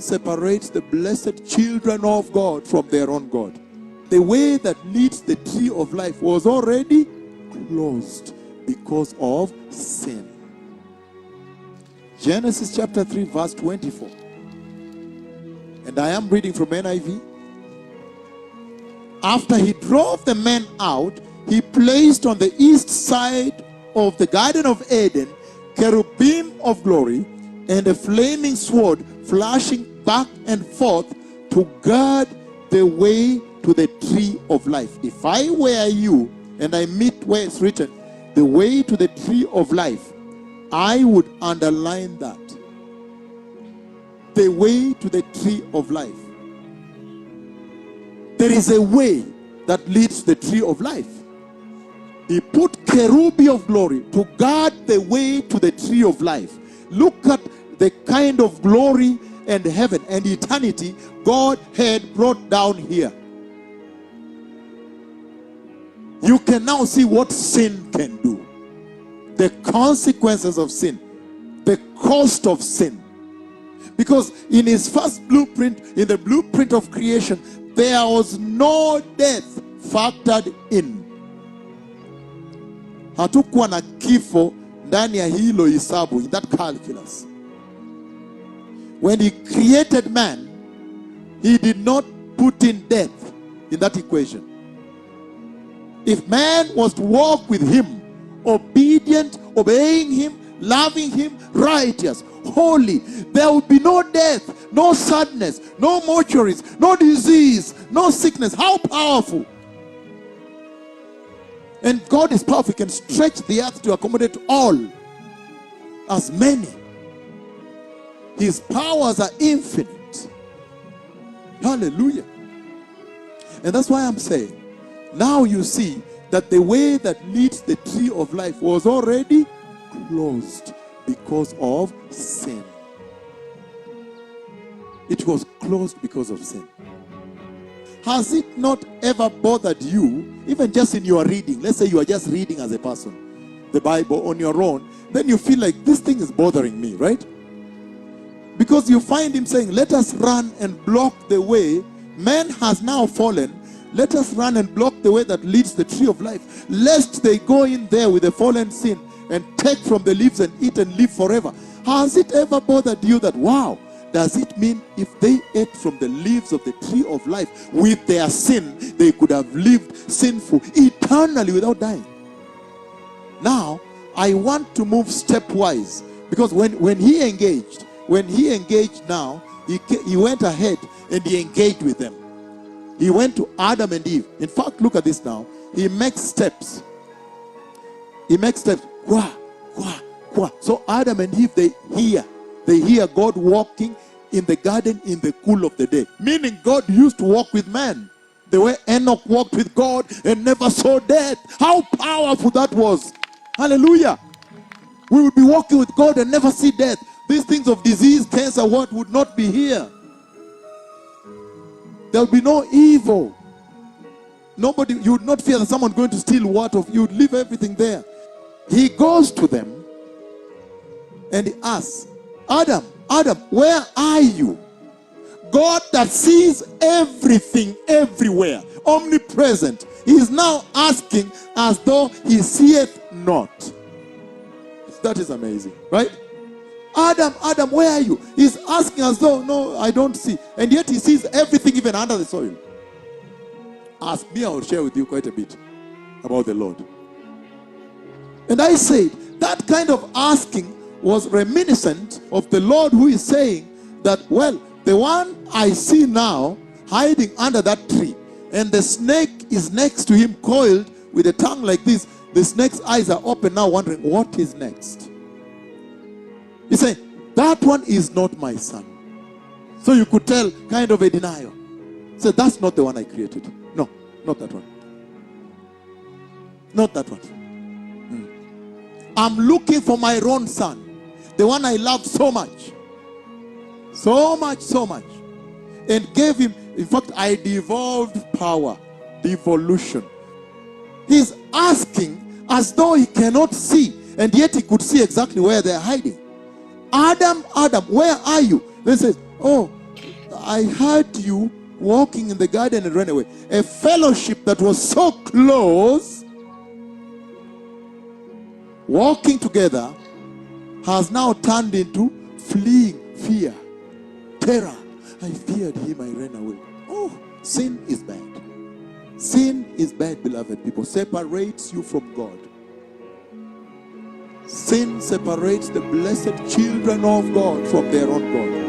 separates the blessed children of God from their own God. The way that leads the tree of life was already closed because of sin. Genesis chapter 3 verse 24. And I am reading from NIV. After he drove the men out, he placed on the east side of the Garden of Eden cherubim of glory and a flaming sword flashing back and forth to guard the way to the tree of life. If I were you and I meet where it's written, the way to the tree of life, I would underline that. The way to the tree of life. There is a way that leads to the tree of life. He put cherubim of glory to guard the way to the tree of life. Look at the kind of glory and heaven and eternity God had brought down here. You can now see what sin can do. The consequences of sin. The cost of sin. Because in his first blueprint, in the blueprint of creation, there was no death factored in. Hatukuwa na kifo ndani ya hilo hisabu, in that calculus. When he created man, he did not put in death in that equation. If man was to walk with him, obedient, obeying him, loving him, righteous, holy, there would be no death, no sadness, no mortuaries, no disease, no sickness. How powerful! And God is powerful. He can stretch the earth to accommodate all, as many. His powers are infinite. Hallelujah. And that's why I'm saying, now you see that the way that leads the tree of life was already closed because of sin. It was closed because of sin. Has it not ever bothered you, even just in your reading? Let's say you are just reading as a person, the Bible on your own. Then you feel like this thing is bothering me, right? Because you find him saying, let us run and block the way. Man has now fallen. Let us run and block the way that leads the tree of life, lest they go in there with a fallen sin and take from the leaves and eat and live forever. Has it ever bothered you that, wow, does it mean if they ate from the leaves of the tree of life with their sin, they could have lived sinful eternally without dying? Now, I want to move stepwise, because when he engaged now, he went ahead and he engaged with them. He went to Adam and Eve. In fact, look at this now. He makes steps. He makes steps. Wah, wah, wah. So Adam and Eve, they hear God walking in the garden in the cool of the day. Meaning God used to walk with man. The way Enoch walked with God and never saw death. How powerful that was. Hallelujah. We would be walking with God and never see death. These things of disease, cancer, what would not be here. There will be no evil. Nobody, you would not fear that someone going to steal what of you. You would leave everything there. He goes to them and he asks, Adam, where are you? God that sees everything everywhere, omnipresent, he is now asking as though he seeth not. That is amazing, right? Adam, where are you? He's asking as though, no, I don't see. And yet he sees everything even under the soil. Ask me, I will share with you quite a bit about the Lord. And I said, that kind of asking was reminiscent of the Lord, who is saying that, well, the one I see now hiding under that tree, and the snake is next to him coiled with a tongue like this. The snake's eyes are open now, wondering what is next. He said, that one is not my son. So you could tell kind of a denial. He said, that's not the one I created. No, not that one. Not that one. I'm looking for my own son, the one I love so much. So much, so much. And gave him, in fact, I devolved power, devolution. He's asking as though he cannot see, and yet he could see exactly where they're hiding. Adam, where are you? They says, oh, I heard you walking in the garden and ran away. A fellowship that was so close, walking together, has now turned into fleeing, fear, terror. I feared him, I ran away. Oh, sin is bad. Sin is bad, beloved people. Separates you from God. Sin separates the blessed children of God from their own God.